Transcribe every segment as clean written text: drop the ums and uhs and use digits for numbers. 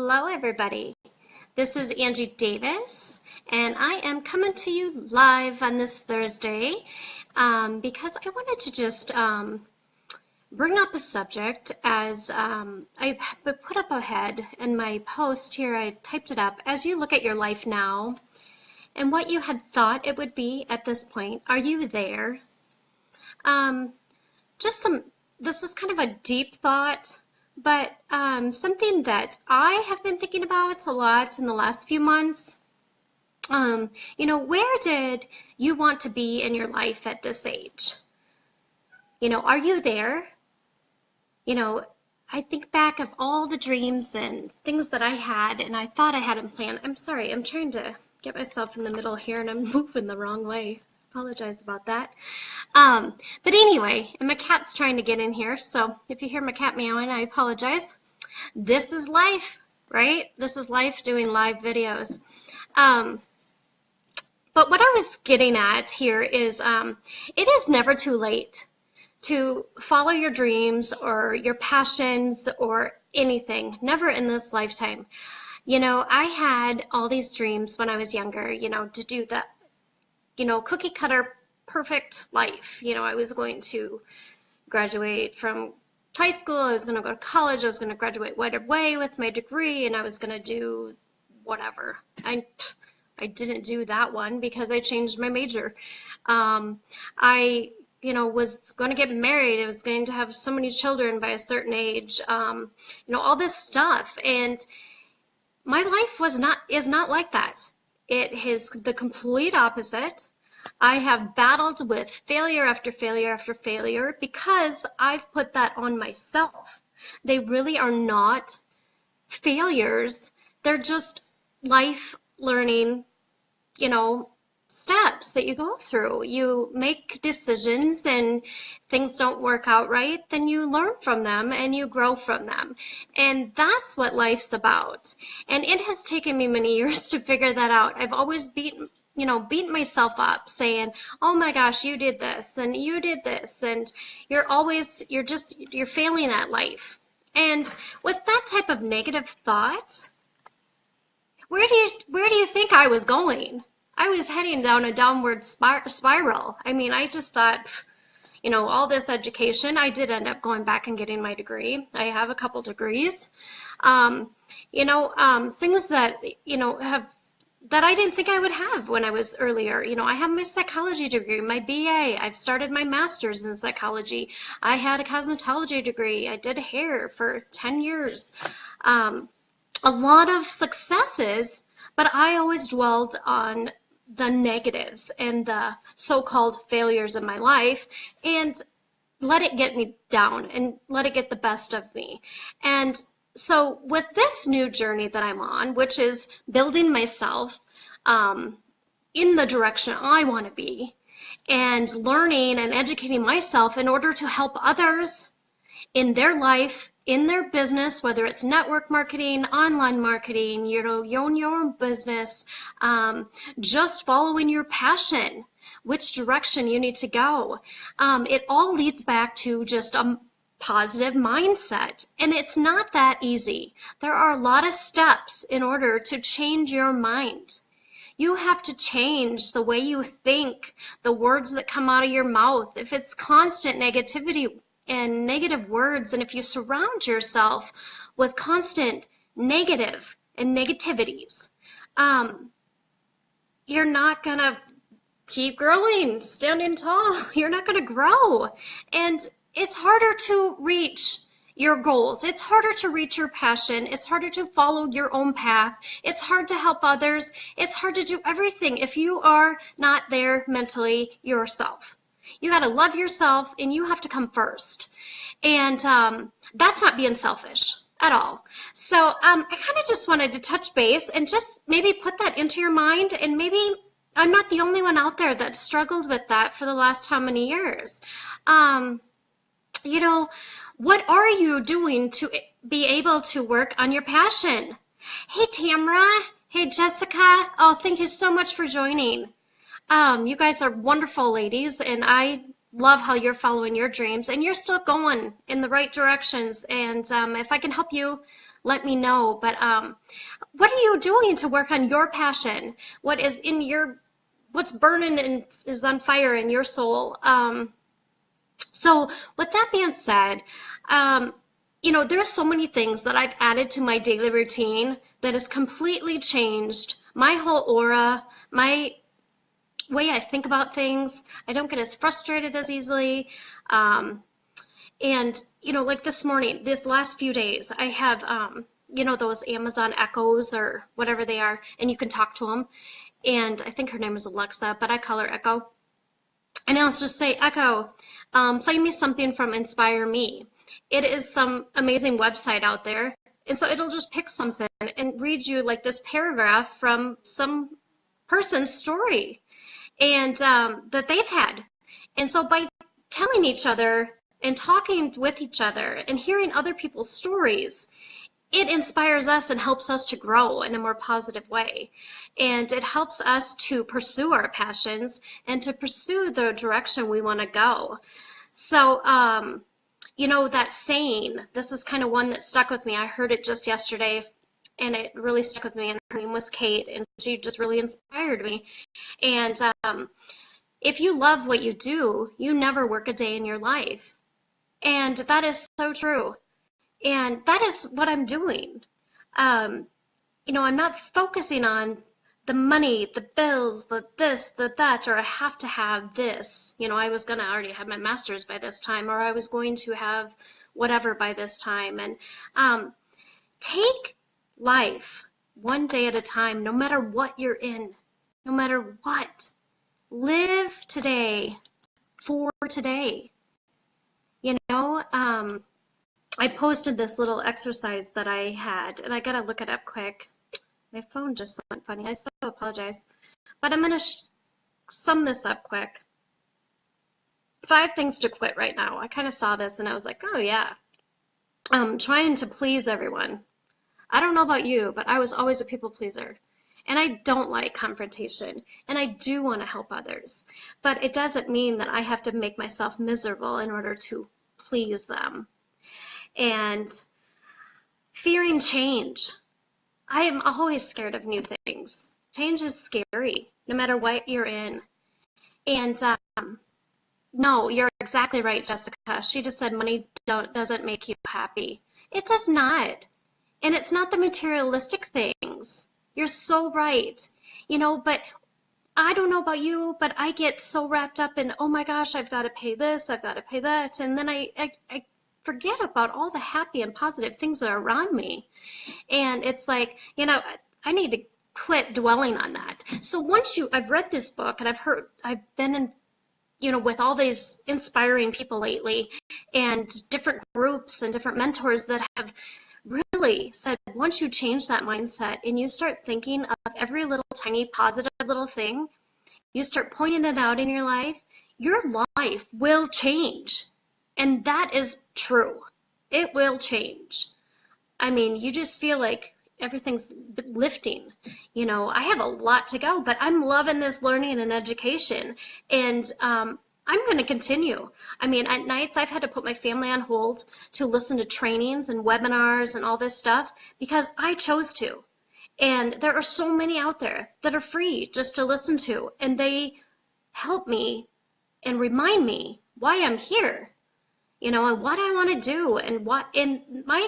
Hello, everybody. This is Angie Davis, and I am coming to you live on this Thursday because I wanted to just bring up a subject as I put up ahead in my post here. I typed it up. As you look at your life now and what you had thought it would be at this point, are you there? This is kind of a deep thought, but something that I have been thinking about a lot in the last few months. Where did you want to be in your life at this age? Are you there? I think back of all the dreams and things that I had and I thought I had them planned. I'm sorry, I'm trying to get myself in the middle here and I'm moving the wrong way. Apologize about that. But anyway, and my cat's trying to get in here, so if you hear my cat meowing, I apologize. This is life, right? This is life doing live videos. But what I was getting at here is it is never too late to follow your dreams or your passions or anything. Never in this lifetime. I had all these dreams when I was younger, to do the cookie cutter perfect life. I was going to graduate from high school, I was going to go to college, I was going to graduate right away with my degree, and I was going to do whatever. I didn't do that one because I changed my major. I was going to get married, I was going to have so many children by a certain age, all this stuff. And my life is not like that. It is the complete opposite. I have battled with failure after failure after failure because I've put that on myself. They really are not failures. They're just life learning, steps that you go through. You make decisions and things don't work out right, then you learn from them and you grow from them. And that's what life's about. And it has taken me many years to figure that out. I've always beaten myself up saying, oh my gosh, you did this and you did this, and you're failing at life. And with that type of negative thought, where do you think I was going? I was heading down a downward spiral. I mean, I just thought, all this education, I did end up going back and getting my degree. I have a couple degrees. Things that, that I didn't think I would have when I was earlier. I have my psychology degree, my BA. I've started my master's in psychology. I had a cosmetology degree. I did hair for 10 years. A lot of successes, but I always dwelled on the negatives and the so-called failures in my life and let it get me down and let it get the best of me. And so with this new journey that I'm on, which is building myself in the direction I want to be and learning and educating myself in order to help others in their life, in their business, whether it's network marketing, online marketing, you own your own business, just following your passion, which direction you need to go. It all leads back to just a positive mindset. And it's not that easy. There are a lot of steps in order to change your mind. You have to change the way you think, the words that come out of your mouth. If it's constant negativity and negative words, and if you surround yourself with constant negative and negativities, you're not going to keep growing, standing tall. You're not going to grow. And it's harder to reach your goals. It's harder to reach your passion. It's harder to follow your own path. It's hard to help others. It's hard to do everything if you are not there mentally yourself. You got to love yourself and you have to come first. And that's not being selfish at all. So I kind of just wanted to touch base and just maybe put that into your mind, and maybe I'm not the only one out there that struggled with that for the last how many years. What are you doing to be able to work on your passion? Hey, Tamra. Hey, Jessica. Oh, thank you so much for joining. You guys are wonderful ladies, and I love how you're following your dreams, and you're still going in the right directions. And if I can help you let me know. But what are you doing to work on your passion? What is in your, what's burning and is on fire in your soul? So with that being said, there are so many things that I've added to my daily routine that has completely changed my whole aura, my way I think about things. I don't get as frustrated as easily. Like this morning, this last few days, I have, those Amazon Echoes or whatever they are, and you can talk to them. And I think her name is Alexa, but I call her Echo. And I'll just say, Echo, play me something from Inspire Me. It is some amazing website out there. And so it'll just pick something and read you like this paragraph from some person's story and that they've had. And so by telling each other and talking with each other and hearing other people's stories, it inspires us and helps us to grow in a more positive way. And it helps us to pursue our passions and to pursue the direction we want to go. So, that saying, this is kind of one that stuck with me. I heard it just yesterday and it really stuck with me. And her name was Kate, and she just really inspired me. And if you love what you do, you never work a day in your life. And that is so true. And that is what I'm doing. I'm not focusing on the money, the bills, the this, the that, or I have to have this. I was going to already have my master's by this time, or I was going to have whatever by this time. And take life one day at a time, no matter what you're in, no matter what. Live today for today. I posted this little exercise that I had, and I gotta look it up quick. My phone just went funny. I so apologize. But I'm gonna sum this up quick. 5 things to quit right now. I kind of saw this and I was like, oh yeah. Trying to please everyone. I don't know about you, but I was always a people pleaser. And I don't like confrontation. And I do want to help others. But it doesn't mean that I have to make myself miserable in order to please them. And fearing change. I am always scared of new things. Change is scary, no matter what you're in. And no, you're exactly right, Jessica. She just said money doesn't make you happy. It does not. And it's not the materialistic things. You're so right. But I don't know about you, but I get so wrapped up in, oh my gosh, I've got to pay this, I've got to pay that. And then I forget about all the happy and positive things that are around me. And it's like, I need to quit dwelling on that. So once I've read this book and I've been in, with all these inspiring people lately and different groups and different mentors that have really said, once you change that mindset and you start thinking of every little tiny positive little thing, you start pointing it out in your life will change. And that is true. It will change. I mean, you just feel like everything's lifting. I have a lot to go, but I'm loving this learning and education. And I'm going to continue. I mean, at nights I've had to put my family on hold to listen to trainings and webinars and all this stuff because I chose to. And there are so many out there that are free just to listen to, and they help me and remind me why I'm here, and what I want to do and what in my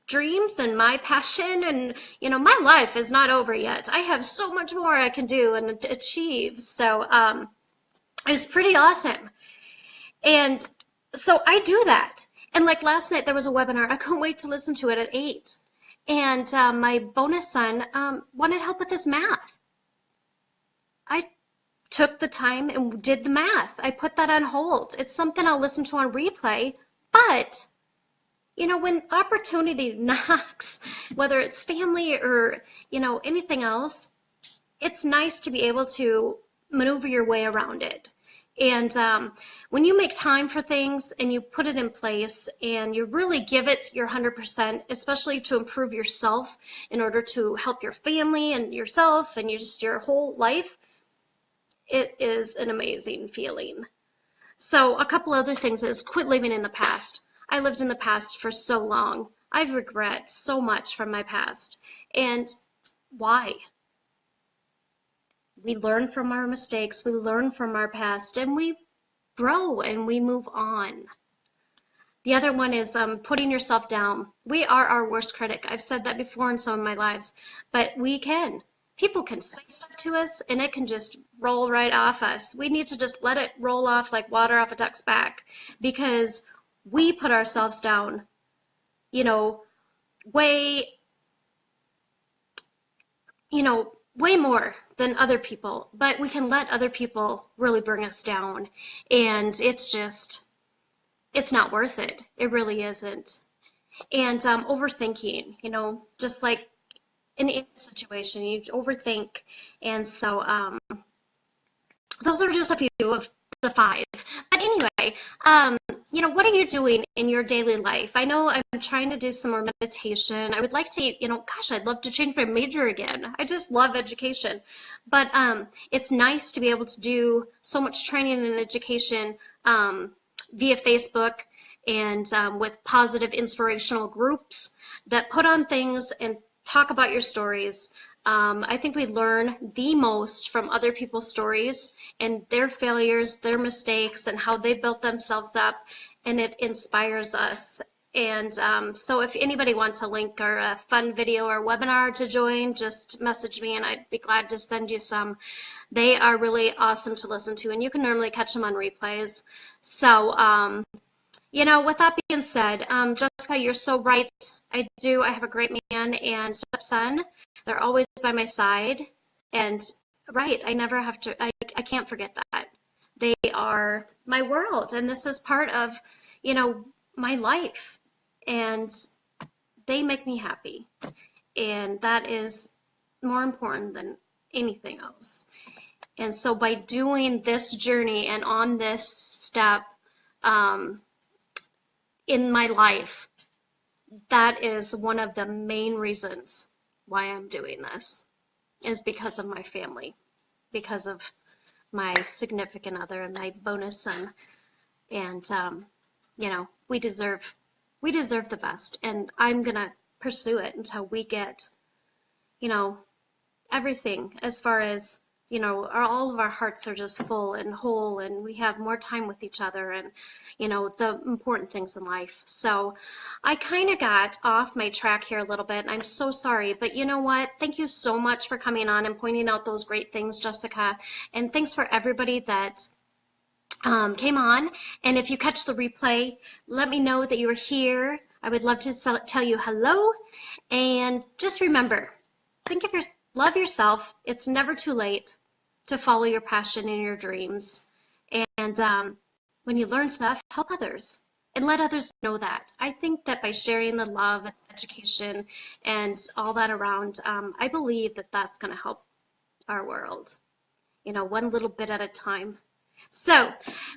dreams and my passion and, my life is not over yet. I have so much more I can do and achieve. So, it was pretty awesome. And so I do that. And like last night, there was a webinar. I couldn't wait to listen to it at 8. And my bonus son wanted help with his math. I took the time and did the math. I put that on hold. It's something I'll listen to on replay. But, when opportunity knocks, whether it's family or, anything else, it's nice to be able to maneuver your way around it. And when you make time for things and you put it in place and you really give it your 100%, especially to improve yourself in order to help your family and yourself and your whole life, it is an amazing feeling. So a couple other things is quit living in the past. I lived in the past for so long. I regret so much from my past. And why? We learn from our mistakes, we learn from our past, and we grow and we move on. The other one is putting yourself down. We are our worst critic. I've said that before in some of my lives, but we can. People can say stuff to us and it can just roll right off us. We need to just let it roll off like water off a duck's back because we put ourselves down, you know, way, way more than other people. But we can let other people really bring us down. And it's not worth it. It really isn't. And overthinking, just like in any situation, you overthink. And so those are just a few of the 5. But anyway, what are you doing in your daily life? I know I'm trying to do some more meditation. I would like to, gosh, I'd love to change my major again. I just love education. But it's nice to be able to do so much training and education via Facebook and with positive inspirational groups that put on things and talk about your stories. I think we learn the most from other people's stories and their failures, their mistakes, and how they built themselves up, and it inspires us. And so if anybody wants a link or a fun video or webinar to join, just message me and I'd be glad to send you some. They are really awesome to listen to, and you can normally catch them on replays. So, with that being said, Jessica, you're so right. I have a great man and stepson. They're always by my side. And right, I never have to, I can't forget that. They are my world, and this is part of, my life. And they make me happy. And that is more important than anything else. And so by doing this journey and on this step in my life, that is one of the main reasons why I'm doing this, is because of my family, because of my significant other and my bonus son. And, we deserve the best. And I'm going to pursue it until we get, everything as far as, all of our hearts are just full and whole, and we have more time with each other and, the important things in life. So I kind of got off my track here a little bit, and I'm so sorry, but you know what? Thank you so much for coming on and pointing out those great things, Jessica. And thanks for everybody that came on. And if you catch the replay, let me know that you were here. I would love to tell you hello. And just remember, love yourself. It's never too late to follow your passion and your dreams. And when you learn stuff, help others and let others know that. I think that by sharing the love and education and all that around, I believe that that's going to help our world, one little bit at a time. So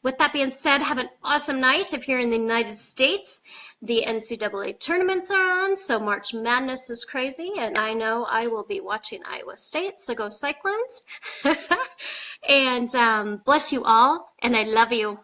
with that being said, have an awesome night. If you're in the United States, the NCAA tournaments are on, so March Madness is crazy, and I know I will be watching Iowa State, so go Cyclones. And bless you all, and I love you.